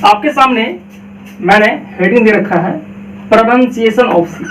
आपके सामने मैंने हेडिंग दे रखा है प्रोनाउंसिएशन ऑफ सी।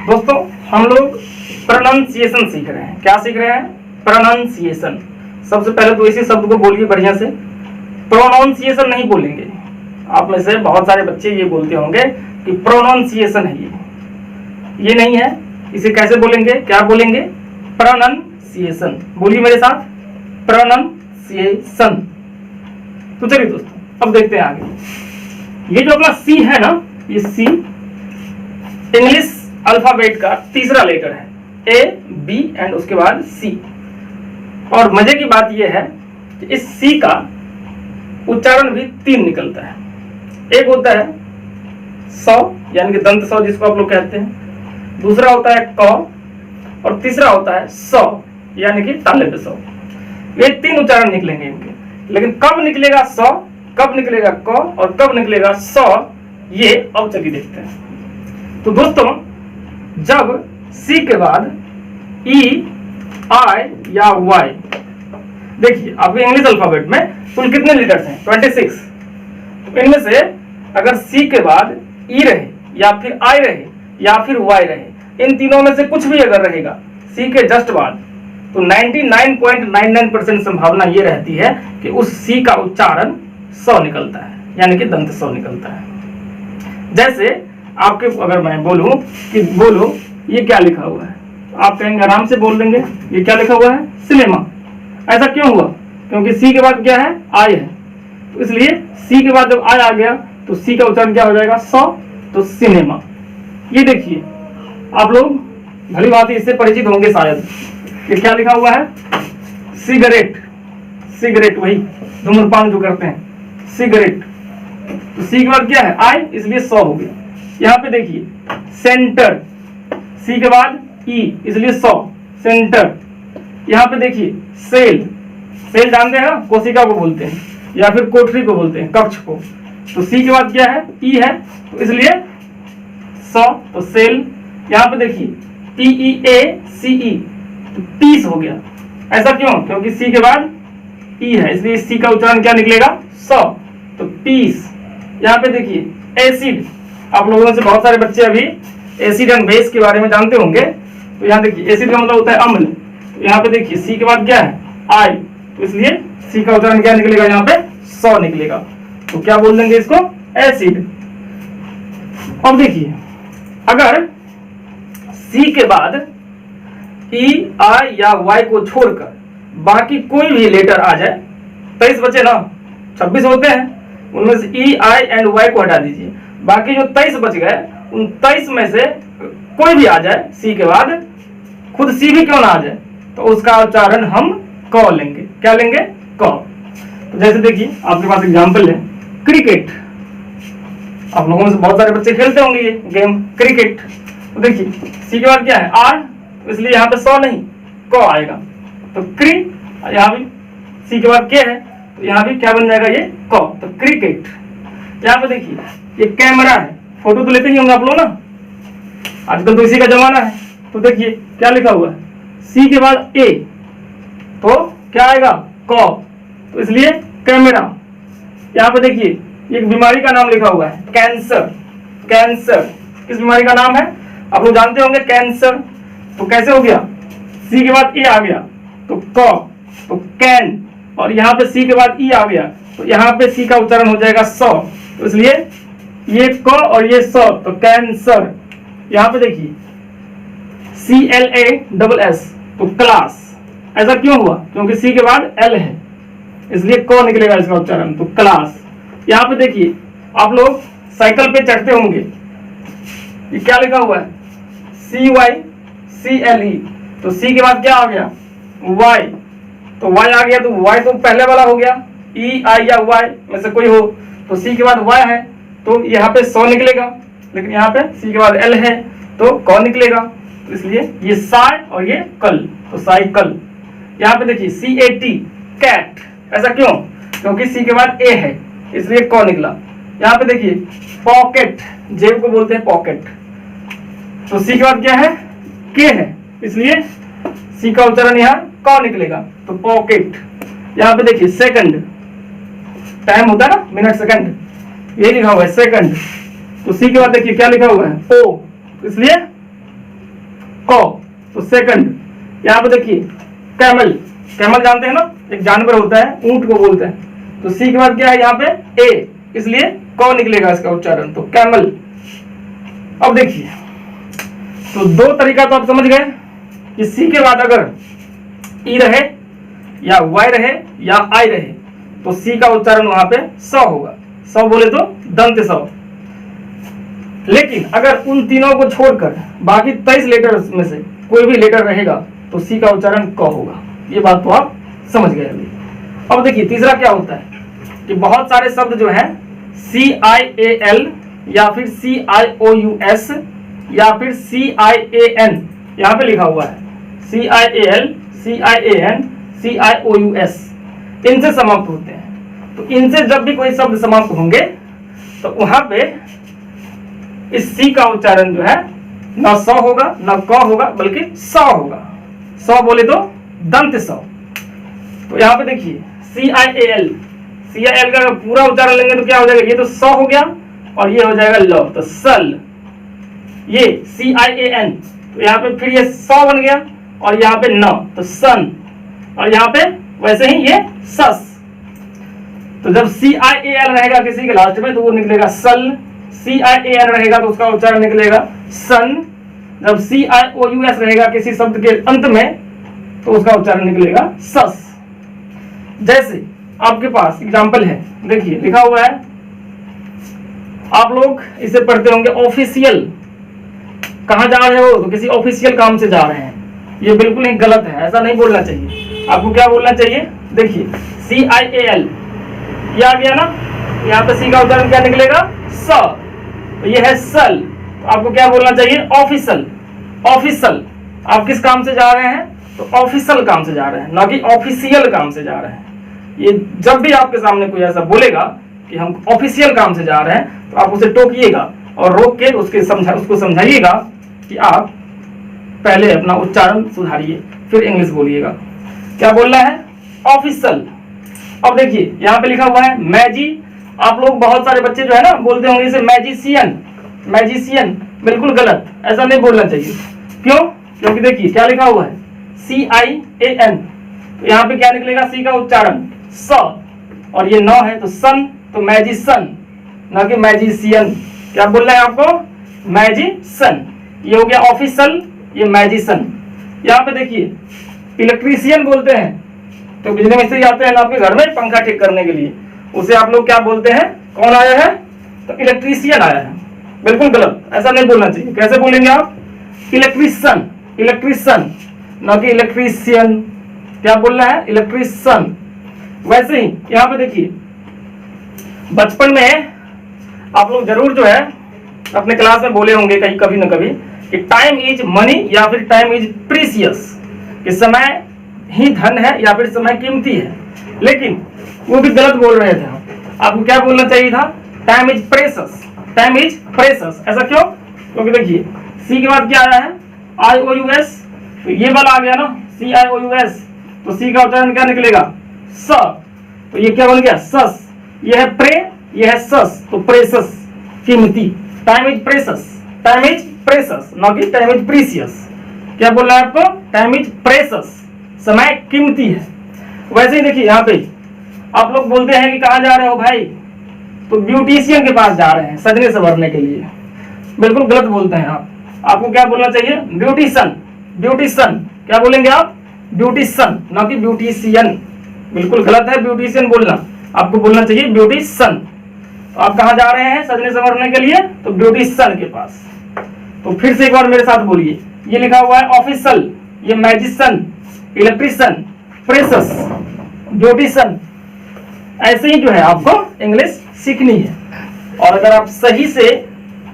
दोस्तों हम लोग प्रोनाउंसिएशन सीख रहे हैं। क्या सीख रहे हैं? प्रोनाउंसिएशन। सबसे पहले तो इसी शब्द को बोलिए बढ़िया से। प्रोनाउंसिएशन नहीं बोलेंगे। आप में से बहुत सारे बच्चे ये बोलते होंगे कि प्रोनाउंसिएशन है, ये नहीं है। इसे कैसे बोलेंगे? क्या बोलेंगे? प्रोनाउंसिएशन। बोलिए मेरे साथ, प्रोनाउंसिएशन। तो चलिए दोस्तों अब देखते हैं आगे। ये जो अपना सी है ना, ये सी इंग्लिश अल्फाबेट का तीसरा लेटर है, ए बी एंड उसके बाद सी। और मजे की बात यह है कि इस सी का उच्चारण भी 3 निकलता है। एक होता है सौ यानी कि दंत सौ जिसको आप लोग कहते हैं, दूसरा होता है क, और तीसरा होता है सौ यानी कि ताले पे सौ। ये 3 उच्चारण निकलेंगे इनके। लेकिन कब निकलेगा सौ, कब निकलेगा क और कब निकलेगा सौ, ये अब चलिए देखते हैं। तो दोस्तों जब सी के बाद ई आई या वाई, देखिए आपके इंग्लिश अल्फाबेट में कुल कितने लेटर्स हैं? 26। तो इनमें से अगर सी के बाद ई रहे या फिर आई रहे या फिर वाई रहे, इन तीनों में से कुछ भी अगर रहेगा सी के जस्ट बाद, तो 99.99% संभावना ये रहती है कि उस सी का उच्चारण सौ निकलता है, यानी कि दंत सौ निकलता है। जैसे आपके अगर मैं बोलूं कि बोलो ये क्या लिखा हुआ है, आप कहेंगे आराम से बोल देंगे ये क्या लिखा हुआ है? सिनेमा। ऐसा क्यों हुआ? क्योंकि सी के बाद क्या है? आई है। तो इसलिए सी के बाद जब आई आ गया तो सी का उच्चारण क्या हो जाएगा? सौ। तो सिनेमा। ये देखिए आप लोग भली बात इससे परिचित होंगे शायद। ये क्या लिखा हुआ है? सिगरेट। सिगरेट, वही धूम्रपान जो करते हैं, सिगरेट। तो सी के बाद क्या है? आई, इसलिए 100 हो गया। यहाँ पे देखिए सेंटर, सी के बाद ई इसलिए 100, सेंटर। यहाँ पे देखिए सेल, सेल जानते हैं ना, कोशिका को बोलते हैं या फिर कोठरी को बोलते हैं, कक्ष को। तो सी के बाद क्या है? ई है, तो इसलिए 100, तो सेल। यहाँ पे देखिए PEACE, तो 30 हो गया। ऐसा क्यों? क्योंकि सी के बाद ई है, इसलिए सी का उच्चारण क्या निकलेगा? 100, तो 30। यहाँ पे देखिए एसिड, आप लोगों में से बहुत सारे बच्चे अभी एसिड एंड बेस के बारे में जानते होंगे। तो यहाँ देखिए एसिड का मतलब होता है अम्ल। तो यहाँ पे देखिए सी के बाद क्या है? आई, तो इसलिए सी का उच्चारण क्या निकलेगा? यहाँ पे 100 निकलेगा। तो क्या बोल देंगे इसको? एसिड। अब देखिए अगर सी के बाद ई आई या वाई को छोड़कर बाकी कोई भी लेटर आ जाए, 23 बचे ना, 26 होते हैं, उनमें से ई आई एंड वाई को हटा दीजिए, बाकी जो 23 बच गए उन 23 में से कोई भी आ जाए सी के बाद, खुद सी भी क्यों ना आ जाए, तो उसका उच्चारण हम क लेंगे। क्या लेंगे? क। तो जैसे देखिए आपके पास एग्जांपल है क्रिकेट। आप लोगों में से बहुत सारे बच्चे खेलते होंगे ये गेम क्रिकेट। तो देखिए सी के बाद क्या है? आर, तो इसलिए यहाँ पे 100 नहीं, क आएगा। तो क्री, यहाँ भी सी के बाद क्या है, तो यहाँ भी क्या बन जाएगा? ये क, तो क्रिकेट। यहाँ पे देखिए ये कैमरा है, फोटो तो लेते ही होंगे आप लोग ना, आजकल तो इसी का जमाना है। तो देखिए क्या लिखा हुआ है? सी के बाद ए, तो क्या आएगा? क, तो इसलिए कैमरा। यहाँ पे देखिए एक बीमारी का नाम लिखा हुआ है कैंसर। कैंसर किस बीमारी का नाम है? आप लोग जानते होंगे कैंसर। तो कैसे हो गया? सी के बाद ए आ गया तो क, तो कैन, और यहाँ पे सी के बाद ई आ गया तो यहाँ पे सी का उच्चारण हो जाएगा 100, तो इसलिए ये क और ये 100, तो कैंसर। यहाँ पे देखिए CLASS, तो क्लास। ऐसा क्यों हुआ? क्योंकि सी के बाद एल है, इसलिए क निकलेगा इसका उच्चारण, तो क्लास। यहाँ पे देखिए आप लोग साइकिल पे चढ़ते होंगे, ये क्या लिखा हुआ है? CYCLE, तो सी के बाद क्या आ गया? वाई, तो वाई आ गया, तो वाई तो पहले वाला हो गया, ई आई या वाई में से कोई हो, तो सी के बाद वाई है तो यहाँ पे 100 निकलेगा, लेकिन यहाँ पे सी के बाद एल है तो क निकलेगा, तो इसलिए ये साई और ये कल, तो साइकल। यहाँ पे देखिए CAT, कैट। ऐसा क्यों? क्योंकि सी के बाद ए है, इसलिए क निकला। यहाँ पे देखिए पॉकेट, जेब को बोलते हैं पॉकेट, तो सी के बाद क्या है? के है, इसलिए सी का उच्चारण यहाँ क निकलेगा, तो पॉकेट। यहाँ पे देखिए सेकंड, टाइम होता है ना, मिनट सेकंड, ये लिखा हुआ है सेकंड। तो सी के बाद देखिए क्या लिखा हुआ है ओ, इसलिए को, तो सेकंड। यहाँ पे देखिए कैमल, कैमल जानते हैं ना, एक जानवर होता है, ऊंट को बोलते हैं। तो सी के बाद क्या है यहाँ पे ए, इसलिए को निकलेगा इसका उच्चारण, तो कैमल। अब देखिए तो दो तरीका तो आप समझ गए कि सी के बाद अगर ई रहे या वाई रहे या आई रहे तो सी का उच्चारण वहां पे स होगा, स बोले तो दंत स। लेकिन अगर उन तीनों को छोड़कर बाकी 23 लेटर्स में से कोई भी लेटर रहेगा तो सी का उच्चारण क होगा। ये बात तो आप समझ गए अभी। अब देखिए तीसरा क्या होता है कि बहुत सारे शब्द जो है CIAL या फिर CIOUS या फिर CIAN यहाँ पे लिखा हुआ है, CIAL, CIAN, CIOUS, इनसे समाप्त होते हैं। तो इनसे जब भी कोई शब्द समाप्त होंगे तो वहां पे इस सी का उच्चारण जो है न स होगा न क होगा बल्कि स होगा। स बोले तो दंत स। तो यहाँ पे देखिए CIAL, CIAL का पूरा उच्चारण लेंगे तो क्या हो जाएगा, ये तो स हो गया और ये हो जाएगा ल, तो सल। ये CIAN, तो यहाँ पे फिर ये स बन गया और यहाँ पे न, तो सन, और यहाँ पे वैसे ही ये सस। तो जब CIAL रहेगा किसी के लास्ट में तो वो निकलेगा सल, CIAN रहेगा तो उसका उच्चारण निकलेगा सन। जब CIOUS रहेगा किसी शब्द के अंत में तो उसका उच्चारण निकलेगा सस। जैसे आपके पास एग्जाम्पल है, देखिए लिखा हुआ है, आप लोग इसे पढ़ते होंगे ऑफिशियल। कहाँ जा रहे हो, तो किसी ऑफिशियल काम से जा रहे हैं। ये बिल्कुल ही गलत है, ऐसा नहीं बोलना चाहिए। आपको क्या बोलना चाहिए, देखिए CIAL, ये आ गया ना, यहाँ पे सी का उच्चारण क्या निकलेगा, स। तो ये है सल, तो आपको क्या बोलना चाहिए, ऑफिशियल। ऑफिशियल, आप किस काम से जा रहे हैं, तो ऑफिशियल काम से जा रहे हैं, ना कि ऑफिशियल काम से जा रहे हैं। ये जब भी आपके सामने कोई ऐसा बोलेगा कि हम ऑफिशियल काम से जा रहे हैं तो आप उसे टोकिएगा और रोक के उसको समझाइएगा कि आप पहले अपना उच्चारण सुधारिए फिर इंग्लिश बोलिएगा। क्या बोलना है, ऑफिशियल। अब देखिए यहाँ पे लिखा हुआ है मैजी। आप लोग बहुत सारे बच्चे जो है ना बोलते होंगे इसे मैजिशियन, मैजिशियन। बिल्कुल गलत, ऐसा नहीं बोलना चाहिए। क्यों, क्योंकि देखिए क्या लिखा हुआ है CIAN, तो यहाँ पे क्या निकलेगा, सी का उच्चारण स, और ये न है तो सन, तो मैजिसन, ना कि मैजिशियन। क्या बोल रहे हैं आपको, मैजिसन। ये हो गया ऑफिशियल, ये मैजिसन। यहाँ पे देखिए इलेक्ट्रीशियन बोलते हैं, तो बिजली मिस्त्री आते हैं ना आपके घर में पंखा ठीक करने के लिए, उसे आप लोग क्या बोलते हैं, कौन आया है, तो इलेक्ट्रीशियन आया है। बिल्कुल गलत, ऐसा नहीं बोलना चाहिए। कैसे बोलेंगे आप, इलेक्ट्रीशियन, इलेक्ट्रीशियन, ना कि इलेक्ट्रीशियन। क्या बोलना है, इलेक्ट्रीशियन। वैसे ही यहाँ पे देखिए बचपन में आप लोग जरूर जो है अपने क्लास में बोले होंगे कहीं कभी ना कभी कि टाइम इज मनी या फिर टाइम इज प्रीसियस, कि समय ही धन है या फिर समय कीमती है। लेकिन वो भी गलत बोल रहे थे। आपको क्या बोलना चाहिए था, time is precious, time is precious. ऐसा क्यों, क्योंकि देखिए सी के बाद क्या आया है, IOUS, तो ये वाला आ गया ना CIOUS, तो सी का उच्चारण क्या निकलेगा, स। तो ये क्या बन गया, सस। ये है प्रे, ये है सस, तो प्रेशस, कीमती। Time is precious, time is precious, ना कि टाइम इज प्रीसियस। क्या बोल रहा है आपको, टाइम इज प्रेशस, समय कीमती है। वैसे ही देखिए यहाँ पे आप लोग बोलते हैं कि कहाँ जा रहे हो भाई, तो ब्यूटिशियन के पास जा रहे हैं सजने संवरने के लिए। बिल्कुल गलत बोलते हैं आप। आपको क्या बोलना चाहिए, ब्यूटिशन, ब्यूटिशन। क्या बोलेंगे आप, ब्यूटिशन, ना कि ब्यूटिशियन। बिल्कुल गलत है ब्यूटिशियन बोलना, आपको बोलना चाहिए ब्यूटिशन। तो आप कहाँ जा रहे हैं सजने संवरने के लिए, तो ब्यूटिशन के पास। तो फिर से एक बार मेरे साथ बोलिए, ये लिखा हुआ है ऑफिशियल, ये मैजिशियन, इलेक्ट्रिशियन, प्रेशस, ब्यूटिशन। ऐसे ही जो है आपको इंग्लिश सीखनी है। और अगर आप सही से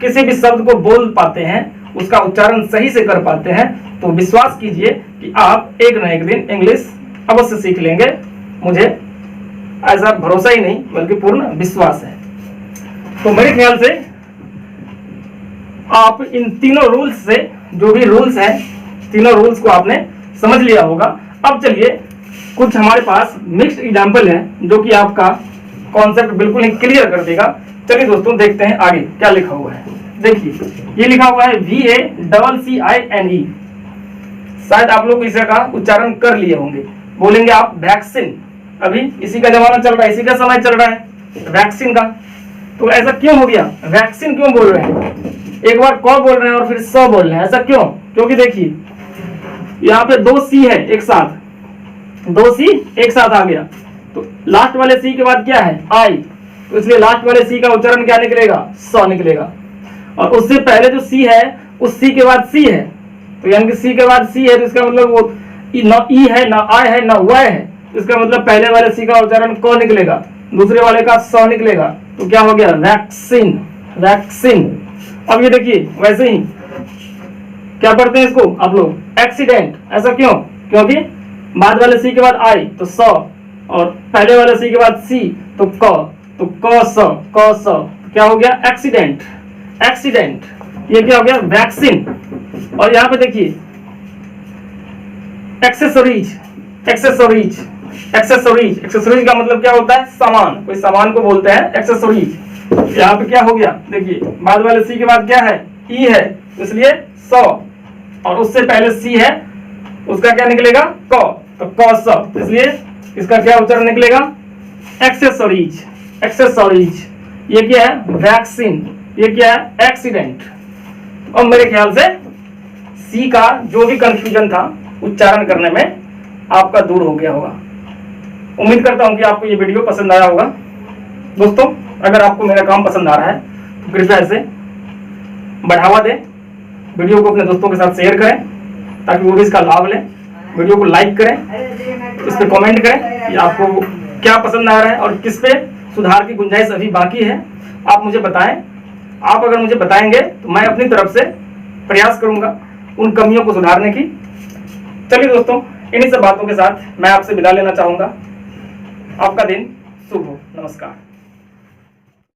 किसी भी शब्द को बोल पाते हैं, उसका उच्चारण सही से कर पाते हैं, तो विश्वास कीजिए कि आप एक न एक दिन इंग्लिश अवश्य सीख लेंगे। मुझे ऐसा भरोसा ही नहीं बल्कि पूर्ण विश्वास है। तो मेरे ख्याल से आप इन तीनों रूल्स से, जो भी रूल्स हैं, तीनों रूल्स को आपने समझ लिया होगा। अब चलिए कुछ हमारे पास मिक्स्ड एग्जाम्पल है जो कि आपका कॉन्सेप्ट बिल्कुल ही क्लियर कर देगा। चलिए दोस्तों देखते हैं आगे क्या लिखा हुआ है। देखिए ये लिखा हुआ है VACCINE, शायद आप लोग इसे का उच्चारण कर लिए होंगे, बोलेंगे आप वैक्सीन। अभी इसी का जमाना चल रहा है, इसी का समय चल रहा है वैक्सीन का। तो ऐसा क्यों हो गया, वैक्सीन क्यों बोल रहे हैं, एक बार क बोल रहे हैं और फिर स बोल रहे हैं, ऐसा क्यों? क्योंकि देखिए यहाँ पे 2 सी है एक साथ, 2 सी एक साथ आ गया, तो लास्ट वाले सी के बाद क्या है आई, तो इसलिए लास्ट वाले सी का उच्चारण क्या निकलेगा, स निकलेगा। और उससे पहले जो सी है उस सी के बाद सी है, तो यानी कि सी के बाद सी है, तो इसका मतलब वो ना ई है ना आई है ना वाई है, तो इसका मतलब पहले वाले सी का उच्चारण क निकलेगा, दूसरे वाले का स निकलेगा, तो क्या हो गया वैक्सीन, वैक्सीन। अब ये देखिए वैसे ही क्या पढ़ते हैं इसको आप लोग, एक्सीडेंट। ऐसा क्यों? क्योंकि बाद वाले सी के बाद आई तो स, और पहले वाले सी के बाद सी तो क, तो क स क्या हो गया एक्सीडेंट, एक्सीडेंट। ये क्या हो गया वैक्सीन। और यहाँ पे देखिए एक्सेसरीज, एक्सेसरीज, एक्सेसरीज, एक्सेसरीज का मतलब क्या होता है सामान, कोई सामान को बोलते हैं एक्सेसरीज। यहाँ पे क्या हो गया देखिए बाद वाले सी के बाद क्या है ई है, इसलिए स, और उससे पहले सी है उसका क्या निकलेगा क, तो क स, इसलिए इसका क्या उच्चारण निकलेगा एक्सेसरीज, एक्सेसरीज। ये क्या है वैक्सीन, ये क्या है एक्सीडेंट। और मेरे ख्याल से सी का जो भी कंफ्यूजन था उच्चारण करने में आपका दूर हो गया होगा। उम्मीद करता हूं कि आपको ये वीडियो पसंद आया होगा। दोस्तों अगर आपको मेरा काम पसंद आ रहा है तो कृपया इसे बढ़ावा दें, वीडियो को अपने दोस्तों के साथ शेयर करें ताकि वो भी इसका लाभ लें। वीडियो को लाइक करें, इस पे कमेंट करें कि आपको क्या पसंद आ रहा है और किस पे सुधार की गुंजाइश अभी बाकी है, आप मुझे बताएं। आप अगर मुझे बताएंगे तो मैं अपनी तरफ से प्रयास करूंगा उन कमियों को सुधारने की। चलिए दोस्तों इन्हीं सब बातों के साथ मैं आपसे विदा लेना चाहूंगा। आपका दिन शुभ हो। नमस्कार।